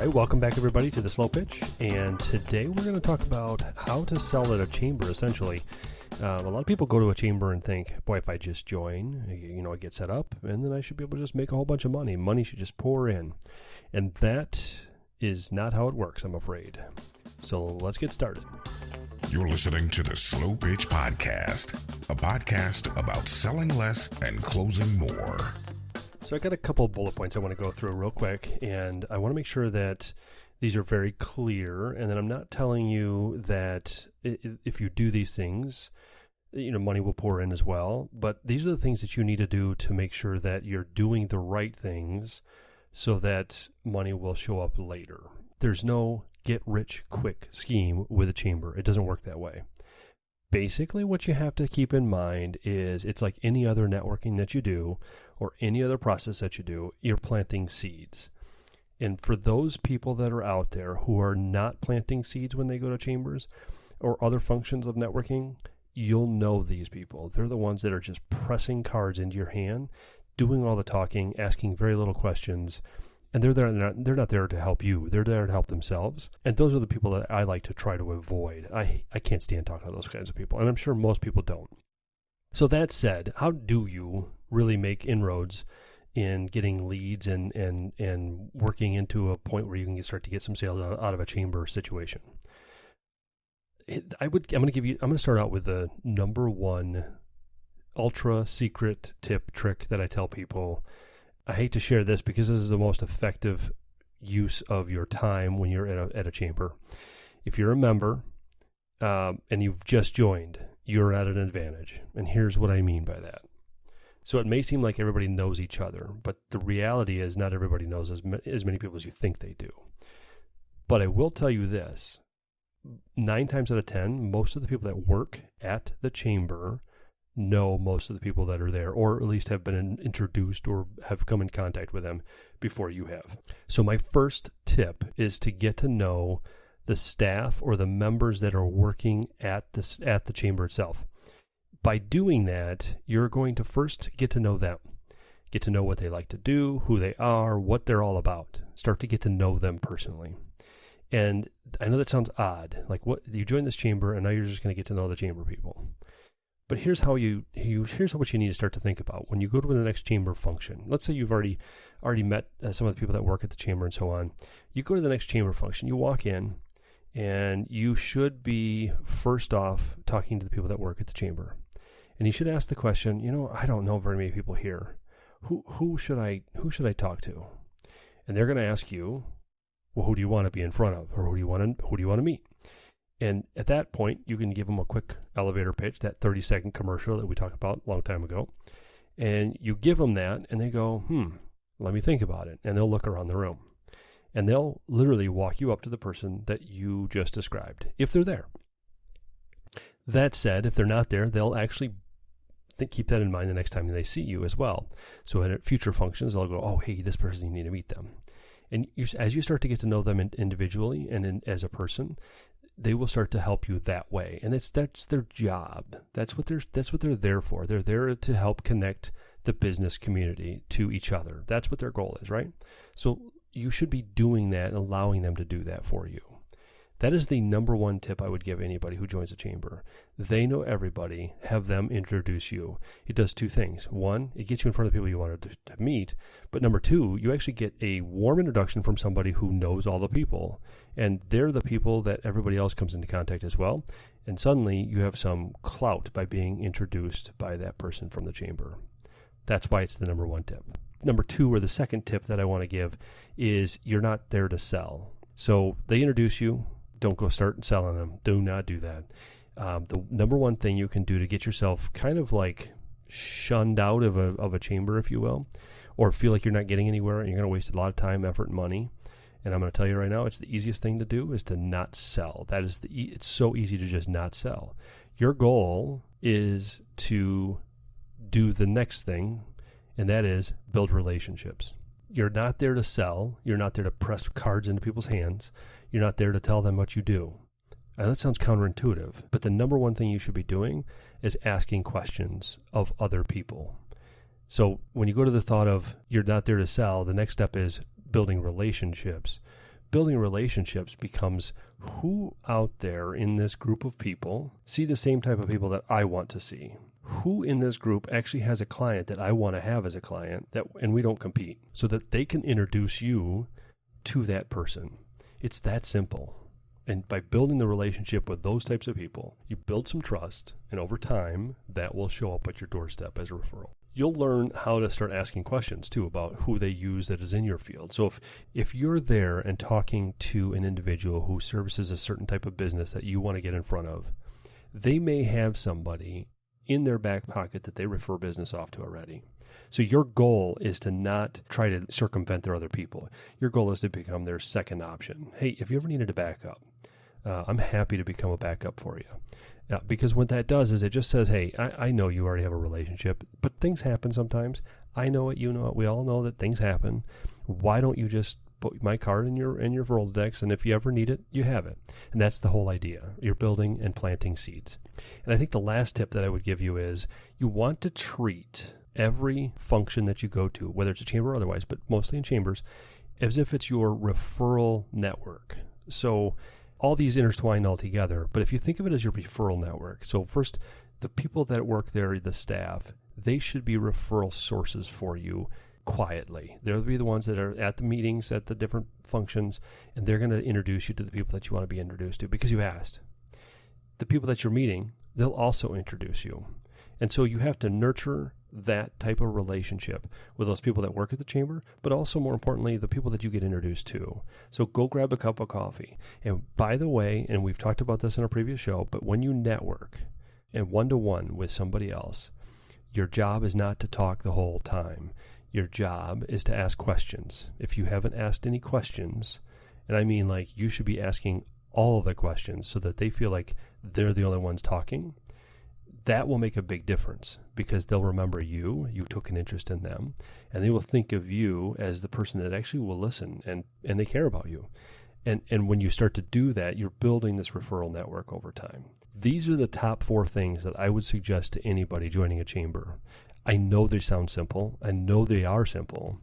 right, welcome back everybody to The Slow Pitch, and today we're going to talk about how to sell at a chamber, essentially. A lot of people go to a chamber and think, boy, if I just join, I get set up, and then I should be able to just make a whole bunch of money. Money should just pour in. And that is not how it works, I'm afraid. So let's get started. You're listening to the Slow Pitch Podcast, a podcast about selling less and closing more. So I got a couple of bullet points I want to go through real quick, and I want to make sure that these are very clear, and that I'm not telling you that if you do these things, money will pour in as well. But these are the things that you need to do to make sure that you're doing the right things so that money will show up later. There's no get-rich-quick scheme with a chamber. It doesn't work that way. Basically, what you have to keep in mind is it's like any other networking that you do or any other process that you do, you're planting seeds. And for those people that are out there who are not planting seeds when they go to chambers or other functions of networking, you'll know these people. They're the ones that are just pressing cards into your hand, doing all the talking, asking very little questions, and they're not there to help you. They're there to help themselves. And those are the people that I like to try to avoid. I can't stand talking to those kinds of people, and I'm sure most people don't. So that said, how do you really make inroads in getting leads and working into a point where you can start to get some sales out of a chamber situation? I'm going to start out with the number one ultra secret tip trick that I tell people. I hate to share this because this is the most effective use of your time when you're at a chamber. If you're a member and you've just joined, you're at an advantage. And here's what I mean by that. So it may seem like everybody knows each other, but the reality is not everybody knows as many people as you think they do. But I will tell you this, 9 times out of 10, most of the people that work at the chamber know most of the people that are there, or at least have been introduced or have come in contact with them before you have. So my first tip is to get to know the staff or the members that are working at the chamber itself. By doing that, you're going to first get to know them, get to know what they like to do, who they are, what they're all about. Start to get to know them personally. And I know that sounds odd, like what you join this chamber and now you're just going to get to know the chamber people. But here's what you need to start to think about when you go to the next chamber function. Let's say you've already met some of the people that work at the chamber and so on. You go to the next chamber function, you walk in, and you should be first off talking to the people that work at the chamber. And you should ask the question, I don't know very many people here. Who should I talk to? And they're going to ask you, well, who do you want to be in front of, or who do you want to meet? And at that point, you can give them a quick elevator pitch, that 30-second commercial that we talked about a long time ago. And you give them that, and they go, let me think about it. And they'll look around the room. And they'll literally walk you up to the person that you just described, if they're there. That said, if they're not there, they'll actually keep that in mind the next time they see you as well. So at future functions, they'll go, oh, hey, this person, you need to meet them. And as you start to get to know them individually and as a person, they will start to help you that way. And that's their job. That's what they're there for. They're there to help connect the business community to each other. That's what their goal is, right? So you should be doing that and allowing them to do that for you. That is the number one tip I would give anybody who joins a chamber. They know everybody. Have them introduce you. It does 2 things. 1, it gets you in front of the people you wanted to meet. But number 2, you actually get a warm introduction from somebody who knows all the people. And they're the people that everybody else comes into contact as well. And suddenly you have some clout by being introduced by that person from the chamber. That's why it's the number 1 tip. Number 2, or the second tip that I want to give, is you're not there to sell. So they introduce you. Don't go start selling them. Do not do that. The number 1 thing you can do to get yourself kind of like shunned out of a chamber, if you will, or feel like you're not getting anywhere and you're going to waste a lot of time, effort, and money. And I'm going to tell you right now, it's the easiest thing to do is to not sell. That is it's so easy to just not sell. Your goal is to do the next thing, and that is build relationships. You're not there to sell. You're not there to press cards into people's hands. You're not there to tell them what you do. And that sounds counterintuitive, but the number 1 thing you should be doing is asking questions of other people. So when you go to the thought of you're not there to sell, the next step is building relationships. building relationships becomes who out there in this group of people see the same type of people that I want to see. Who in this group actually has a client that I want to have as a client, and we don't compete, so that they can introduce you to that person. It's that simple. And by building the relationship with those types of people, you build some trust, and over time, that will show up at your doorstep as a referral. You'll learn how to start asking questions, too, about who they use that is in your field. So if you're there and talking to an individual who services a certain type of business that you want to get in front of, they may have somebody in their back pocket that they refer business off to already. So your goal is to not try to circumvent their other people. Your goal is to become their second option. Hey, if you ever needed a backup, I'm happy to become a backup for you. Because what that does is it just says, hey, I know you already have a relationship, but things happen sometimes. I know it, you know it. We all know that things happen. Why don't you just put my card in your Rolodex, and if you ever need it, you have it. And that's the whole idea. You're building and planting seeds. And I think the last tip that I would give you is you want to treat every function that you go to, whether it's a chamber or otherwise, but mostly in chambers, as if it's your referral network. So all these intertwine all together, but if you think of it as your referral network, so first, the people that work there, the staff, they should be referral sources for you quietly. They'll be the ones that are at the meetings, at the different functions, and they're going to introduce you to the people that you want to be introduced to because you asked. The people that you're meeting, they'll also introduce you. And so you have to nurture that type of relationship with those people that work at the chamber, but also more importantly, the people that you get introduced to. So go grab a cup of coffee. And by the way, and we've talked about this in a previous show, but when you network and one-to-one with somebody else, your job is not to talk the whole time. Your job is to ask questions. If you haven't asked any questions, and I mean like you should be asking all of the questions so that they feel like they're the only ones talking, that will make a big difference because they'll remember you took an interest in them, and they will think of you as the person that actually will listen and they care about you. And when you start to do that, you're building this referral network over time. These are the top 4 things that I would suggest to anybody joining a chamber. I know they sound simple. I know they are simple.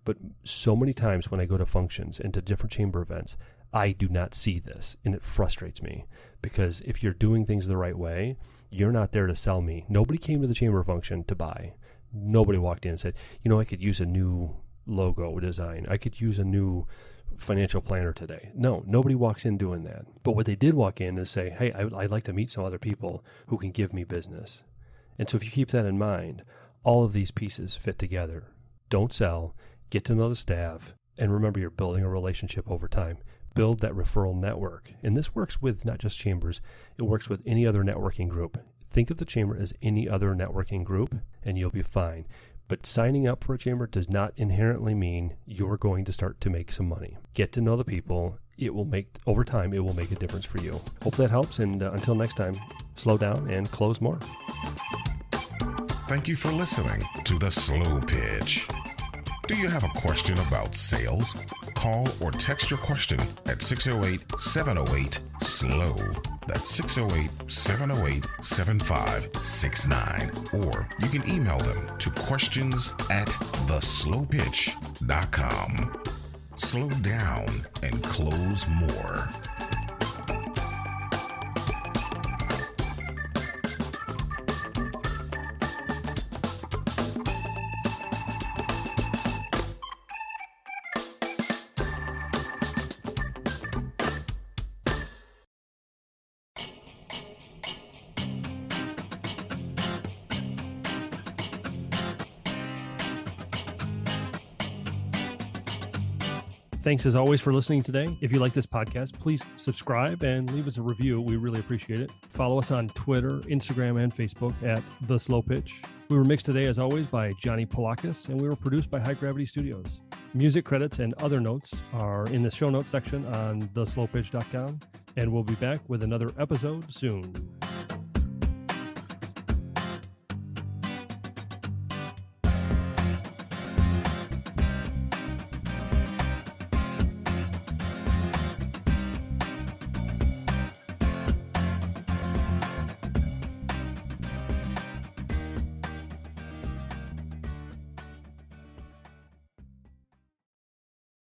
But so many times when I go to functions and to different chamber events, I do not see this, and it frustrates me because if you're doing things the right way, you're not there to sell me. Nobody came to the chamber function to buy. Nobody walked in and said, I could use a new logo design. I could use a new financial planner today. No, nobody walks in doing that. But what they did walk in is say, hey, I'd like to meet some other people who can give me business. And so if you keep that in mind, all of these pieces fit together. Don't sell, get to know the staff, and remember you're building a relationship over time. Build that referral network. And this works with not just chambers, it works with any other networking group. Think of the chamber as any other networking group, and you'll be fine. But signing up for a chamber does not inherently mean you're going to start to make some money. Get to know the people. Over time, it will make a difference for you. Hope that helps, and until next time, slow down and close more. Thank you for listening to The Slow Pitch. Do you have a question about sales? Call or text your question at 608-708-SLOW. That's 608-708-7569. Or you can email them to questions@theslowpitch.com. Slow down and close more. Thanks as always for listening today. If you like this podcast, please subscribe and leave us a review. We really appreciate it. Follow us on Twitter, Instagram, and Facebook at The Slow Pitch. We were mixed today, as always, by Johnny Polakis, and we were produced by High Gravity Studios. Music credits and other notes are in the show notes section on theslowpitch.com, and we'll be back with another episode soon.